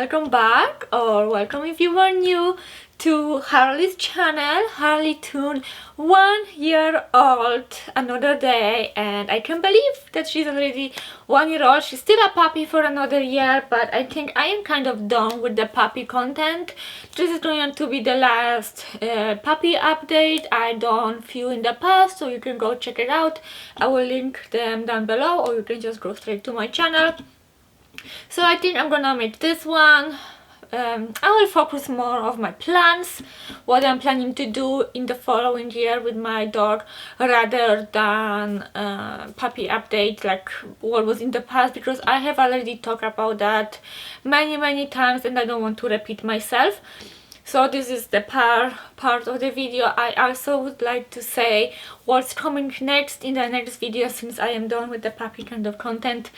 welcome back, or welcome if you are new to Harley's channel. Harley turned 1 year old another day, and I can't believe that she's already 1 year old. She's still a puppy for another year, but I think I am kind of done with the puppy content. This is going to be the last puppy update I done few in the past, so you can go check it out. I will link them down below, or you can just go straight to my channel. So I think I'm gonna make this one. I will focus more of my plans, what I'm planning to do in the following year with my dog, rather than puppy update like what was in the past, because I have already talked about that many times and I don't want to repeat myself. So this is the part of the video. I also would like to say what's coming next in the next video, since I am done with the puppy kind of content.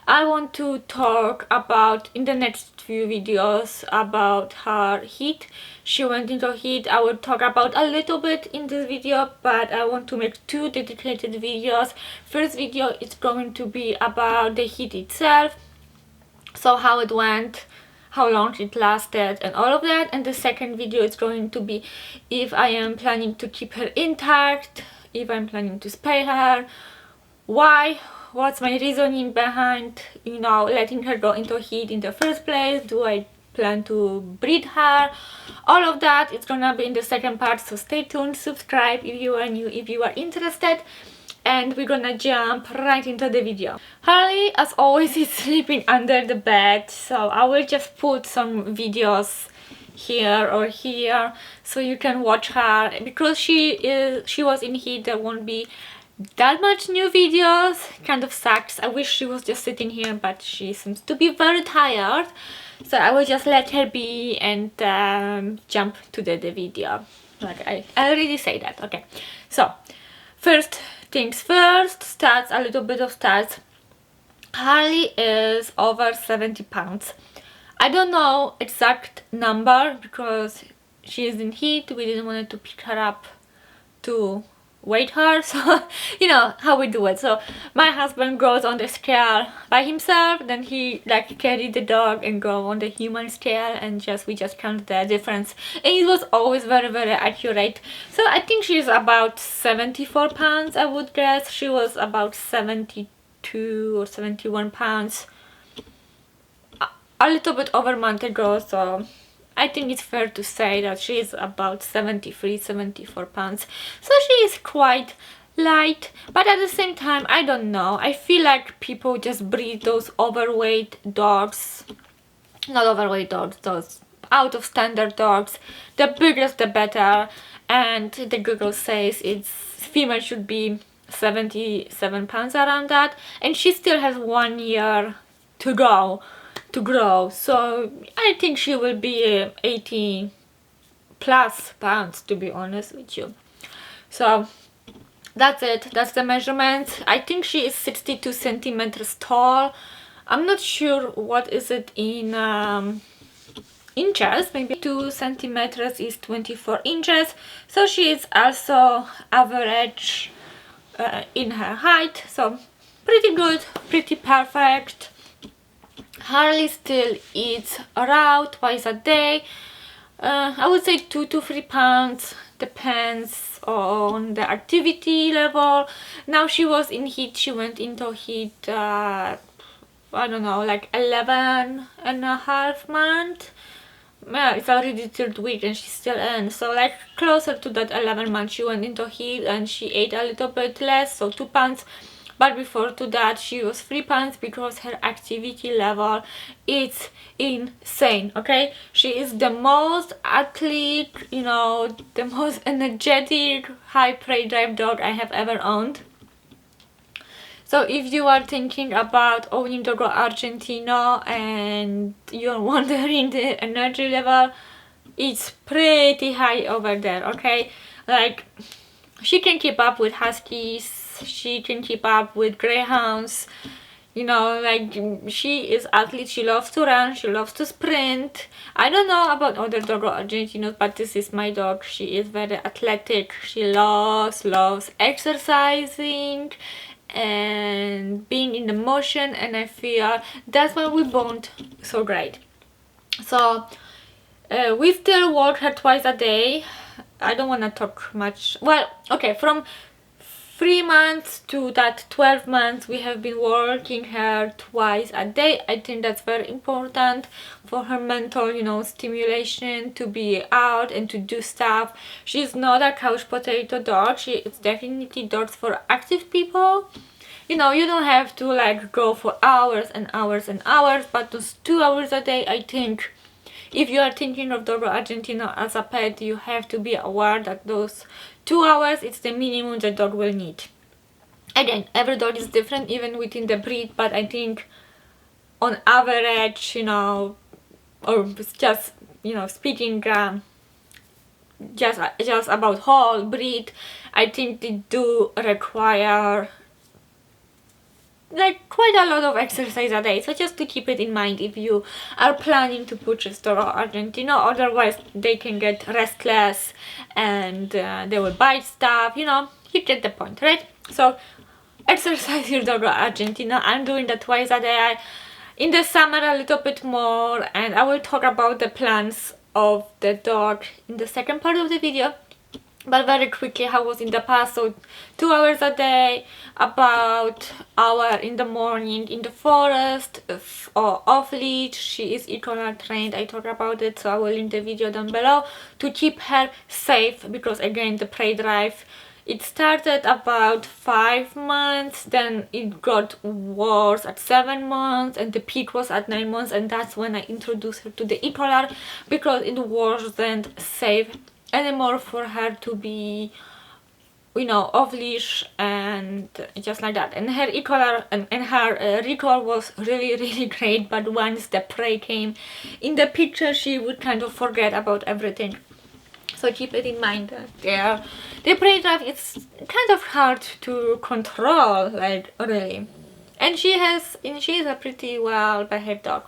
I want to talk about in the next few videos about her heat. She went into heat. I will talk about a little bit in this video, but I want to make 2 dedicated videos. First video is going to be about the heat itself, so how it went, how long it lasted and all of that, and the second video is going to be if I am planning to keep her intact, if I'm planning to spay her, why, what's my reasoning behind, you know, letting her go into heat in the first place, do I plan to breed her, all of that. It's gonna be in the second part, so stay tuned, subscribe if you are new, if you are interested, and we're gonna jump right into the video. Harley, as always, is sleeping under the bed, so I will just put some videos here or here so you can watch her. Because she was in heat, there won't be that much new videos. Kind of sucks. I wish she was just sitting here, but she seems to be very tired, so I will just let her be and jump to the video. Like I already say that. Okay, so first things first, stats, a little bit of stats. Harley is over 70 pounds. I don't know exact number because she is in heat. We didn't want to pick her up to weight her, so you know how we do it. So my husband goes on the scale by himself, then he like carry the dog and go on the human scale, and we just count the difference, and it was always very accurate. So I think she's about 74 pounds, I would guess. She was about 72 or 71 pounds a little bit over a month ago, so I think it's fair to say that she is about 73-74 pounds. So she is quite light, but at the same time, I don't know. I feel like people just breed those overweight dogs. Not overweight dogs, those out of standard dogs. The bigger the better. And the Google says it's female should be 77 pounds, around that. And she still has 1 year to go to grow, so I think she will be 80 plus pounds, to be honest with you. So that's it, that's the measurement. I think she is 62 centimeters tall. I'm not sure what is it in inches. Maybe 2 centimeters is 24 inches, so she is also average in her height, so pretty good, pretty perfect. Harley still eats raw twice a day. I would say 2 to 3 pounds, depends on the activity level. Now she was in heat, she went into heat I don't know, like 11.5 months. Yeah, it's already 3rd week and she's still in, so like closer to that 11 months she went into heat, and she ate a little bit less, so 2 pounds. But before to that she was 3 pounds, because her activity level is insane. Okay, she is the most athlete, you know, the most energetic high prey drive dog I have ever owned. So if you are thinking about owning Dogo Argentino and you're wondering the energy level, it's pretty high over there. Okay, like she can keep up with huskies, she can keep up with greyhounds, you know, like she is athlete. She loves to run, she loves to sprint. I don't know about other Dogo Argentinos, but this is my dog. She is very athletic. She loves exercising and being in the motion, and I feel that's why we bond so great. So we still walk her twice a day. I don't want to talk much. Well, okay, from 3 months to that 12 months we have been walking her twice a day. I think that's very important for her mental, you know, stimulation, to be out and to do stuff. She's not a couch potato dog. It's definitely dogs for active people. You know, you don't have to like go for hours and hours and hours, but those 2 hours a day, I think, if you are thinking of Dogo Argentino as a pet, you have to be aware that those 2 hours, it's the minimum the dog will need. Again, every dog is different, even within the breed, but I think on average, you know, or just, you know, speaking just about whole breed, I think they do require like quite a lot of exercise a day. So just to keep it in mind if you are planning to purchase Dogo Argentino. Otherwise they can get restless and they will bite stuff, you know, you get the point, right? So exercise your Dogo Argentino. I'm doing that twice a day. In the summer a little bit more, and I will talk about the plans of the dog in the second part of the video. But very quickly, how was in the past. So 2 hours a day, about hour in the morning in the forest or off leash. She is e-collar trained. I talk about it, so I will link the video down below to keep her safe, because again the prey drive, it started about 5 months, then it got worse at 7 months, and the peak was at 9 months, and that's when I introduced her to the e-collar, because it wasn't safe anymore for her to be, you know, off leash and just like that. And her e-collar and her recall was really great, but once the prey came in the picture, she would kind of forget about everything. So keep it in mind that the prey drive is kind of hard to control, like really. And she is a pretty well behaved dog.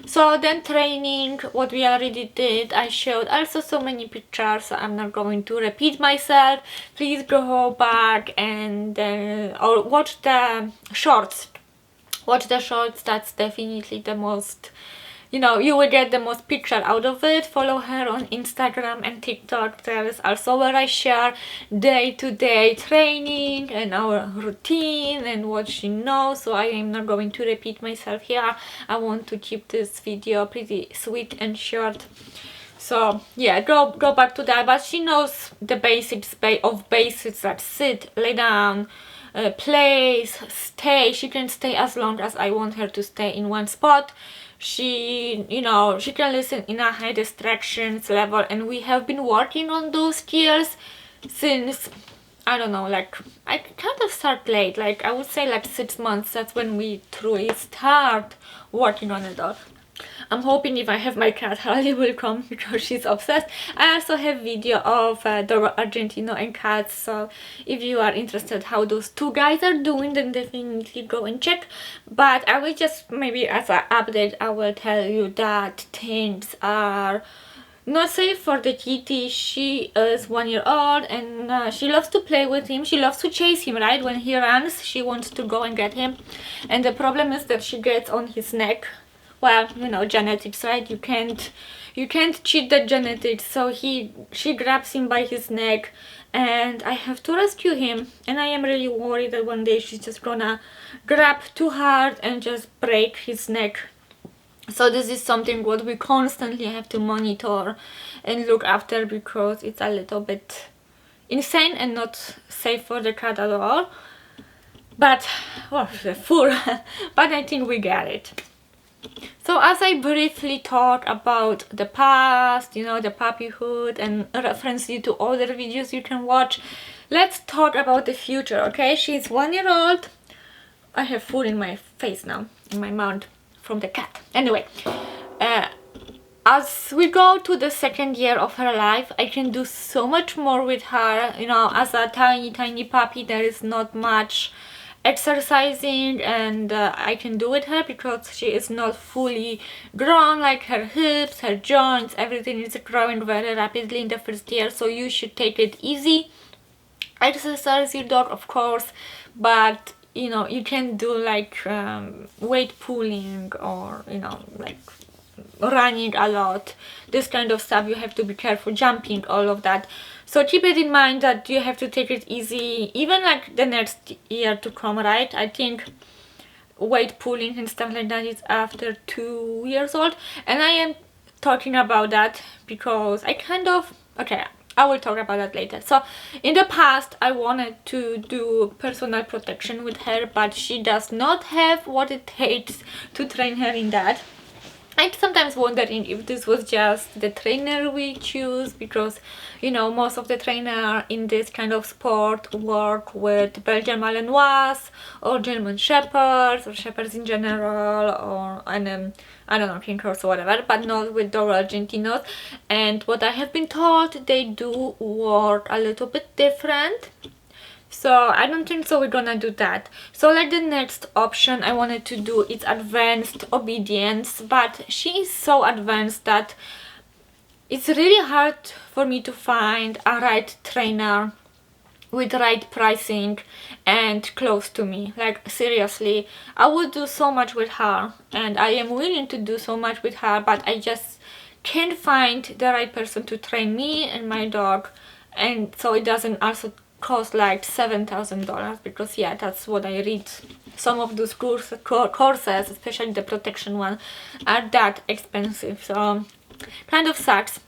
So then training, what we already did, I showed also so many pictures, so I'm not going to repeat myself. Please go back and or watch the shorts. Watch the shorts, that's definitely the most, you know, you will get the most picture out of it. Follow her on Instagram and TikTok. There is also where I share day-to-day training and our routine and what she knows. So I am not going to repeat myself here. I want to keep this video pretty sweet and short. So yeah, go back to that. But she knows the basics of basics, like sit, lay down, place, stay. She can stay as long as I want her to stay in one spot. She, you know, she can listen in a high distractions level, and we have been working on those skills since, I don't know, like I kind of start late, like I would say like 6 months. That's when we truly start working on it all. I'm hoping if I have my cat, Harley will come, because she's obsessed. I also have video of Dogo Argentino and cats, so if you are interested how those two guys are doing, then definitely go and check. But I will just, maybe as an update, I will tell you that things are not safe for the kitty. She is 1 year old, and she loves to play with him. She loves to chase him, right? When he runs, she wants to go and get him. And the problem is that she gets on his neck. Well, you know, genetics, right? You can't cheat the genetics. So she grabs him by his neck, and I have to rescue him. And I am really worried that one day she's just gonna grab too hard and just break his neck. So this is something what we constantly have to monitor and look after, because it's a little bit insane and not safe for the cat at all. But, well, full. But I think we get it. So as I briefly talk about the past, you know, the puppyhood, and reference you to other videos you can watch, let's talk about the future, okay? She's 1 year old. I have food in my face now, in my mouth, from the cat. Anyway, as we go to the 2nd year of her life, I can do so much more with her. You know, as a tiny puppy, there is not much exercising and I can do with her, because she is not fully grown. Like her hips, her joints, everything is growing very rapidly in the 1st year, so you should take it easy. Exercise your dog, of course, but you know, you can do like weight pulling, or you know, like running a lot, this kind of stuff, you have to be careful, jumping, all of that. So keep it in mind that you have to take it easy, even like the next year to come, right? I think weight pulling and stuff like that is after 2 years old, and I am talking about that because I kind of, okay, I will talk about that later. So in the past I wanted to do personal protection with her, but she does not have what it takes to train her in that. I'm sometimes wondering if this was just the trainer we choose, because you know, most of the trainer in this kind of sport work with Belgian Malinois or German Shepherds or Shepherds in general, or I don't know, King Horse or whatever, but not with Dogo Argentinos. And what I have been told, they do work a little bit different. So I don't think so we're gonna do that. So like the next option I wanted to do is advanced obedience, but she is so advanced that it's really hard for me to find a right trainer with right pricing and close to me. Like seriously, I would do so much with her and I am willing to do so much with her, but I just can't find the right person to train me and my dog, and so it doesn't also cost like $7,000, because yeah, that's what I read. Some of those courses, especially the protection one, are that expensive, so kind of sucks.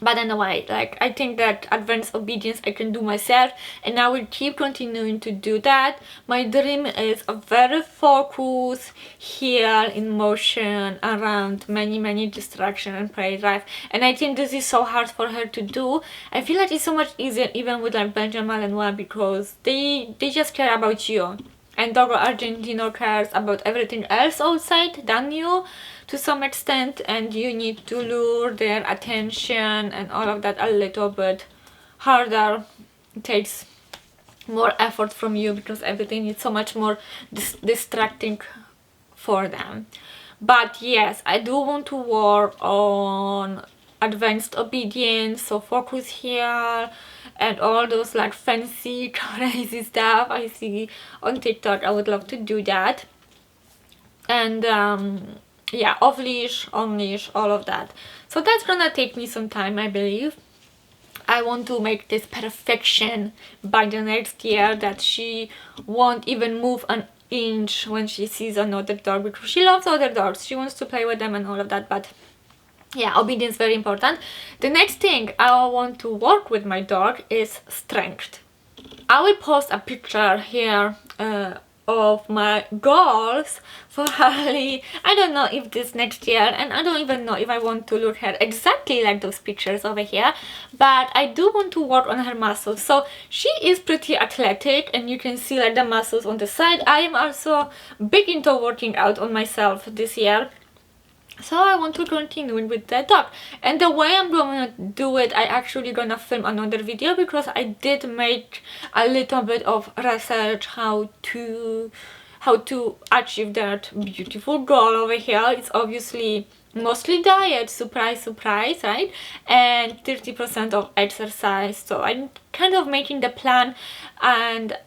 But anyway, like I think that advanced obedience I can do myself, and I will keep continuing to do that. My dream is a very focused, here in motion around many distractions and play drive, and I think this is so hard for her to do. I feel like it's so much easier even with like Belgian Malinois, because they just care about you, and Dogo Argentino cares about everything else outside than you to some extent, and you need to lure their attention and all of that a little bit harder. It takes more effort from you because everything is so much more distracting for them. But yes, I do want to work on advanced obedience, so focus here and all those like fancy crazy stuff I see on TikTok. I would love to do that. And yeah, off leash, on leash, all of that. So that's gonna take me some time, I believe. I want to make this perfection by the next year, that she won't even move an inch when she sees another dog, because she loves other dogs, she wants to play with them and all of that. But yeah, obedience very important. The next thing I want to work with my dog is strength. I will post a picture here of my goals for Harley. I don't know if this next year, and I don't even know if I want to look her exactly like those pictures over here, but I do want to work on her muscles. So she is pretty athletic, and you can see like the muscles on the side. I am also big into working out on myself this year, so I want to continue with that dog. And the way I'm gonna do it, I actually gonna film another video, because I did make a little bit of research how to achieve that beautiful goal over here. It's obviously mostly diet, surprise, right, and 30% of exercise. So I'm kind of making the plan, and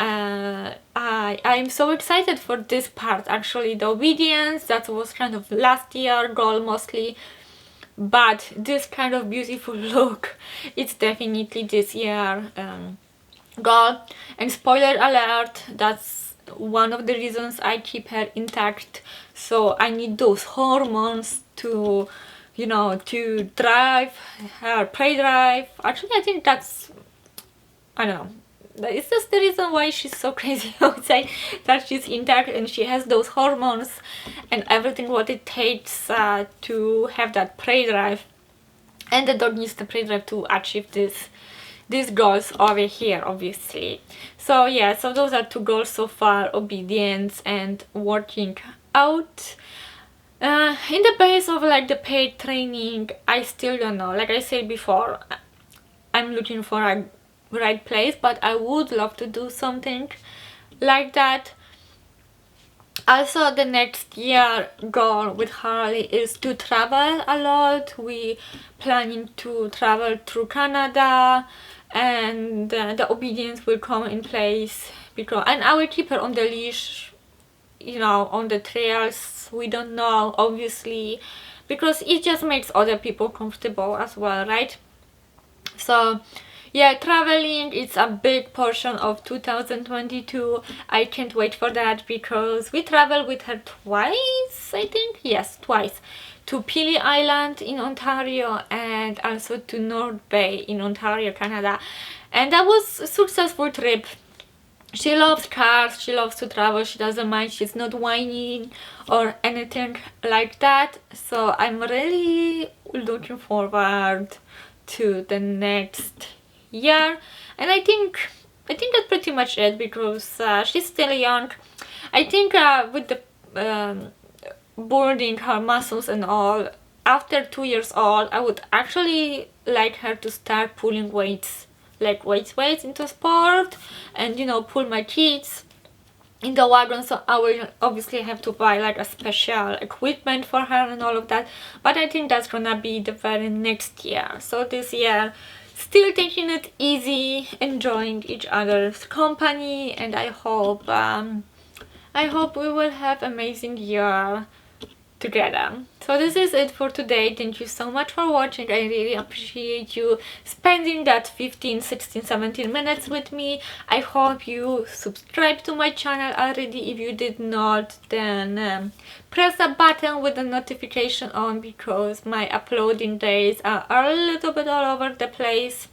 I'm so excited for this part. Actually, the obedience, that was kind of last year goal mostly, but this kind of beautiful look, it's definitely this year goal. And spoiler alert, that's one of the reasons I keep her intact. So I need those hormones to, you know, to drive her prey drive. Actually, I think that's, I don't know, it's just the reason why she's so crazy. I would say that she's intact and she has those hormones and everything what it takes to have that prey drive, and the dog needs the prey drive to achieve these goals over here, obviously. So yeah, so those are two goals so far: obedience and working out. In the base of like the paid training, I still don't know. Like I said before, I'm looking for a right place, but I would love to do something like that. Also, the next year goal with Harley is to travel a lot. We planning to travel through Canada, and the obedience will come in place, because, and I will keep her on the leash, you know, on the trails. We don't know, obviously, because it just makes other people comfortable as well, right? So yeah, traveling is a big portion of 2022. I can't wait for that because we traveled with her twice, I think. Yes, twice. To Pili Island in Ontario and also to North Bay in Ontario, Canada. And that was a successful trip. She loves cars, she loves to travel, she doesn't mind, she's not whining or anything like that. So I'm really looking forward to the next year, and I think that's pretty much it, because she's still young. I think with the building her muscles and all, after 2 years old, I would actually like her to start pulling weights, like weights into sport, and you know, pull my kids in the wagon. So I will obviously have to buy like a special equipment for her and all of that, but I think that's gonna be the very next year. So this year, still taking it easy, enjoying each other's company, and I hope we will have amazing year together. So this is it for today. Thank you so much for watching. I really appreciate you spending that 15, 16, 17 minutes with me. I hope you subscribe to my channel already. If you did not, then press the button with the notification on, because my uploading days are a little bit all over the place.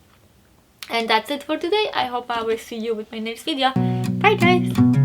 And that's it for today. I hope I will see you with my next video. Bye guys!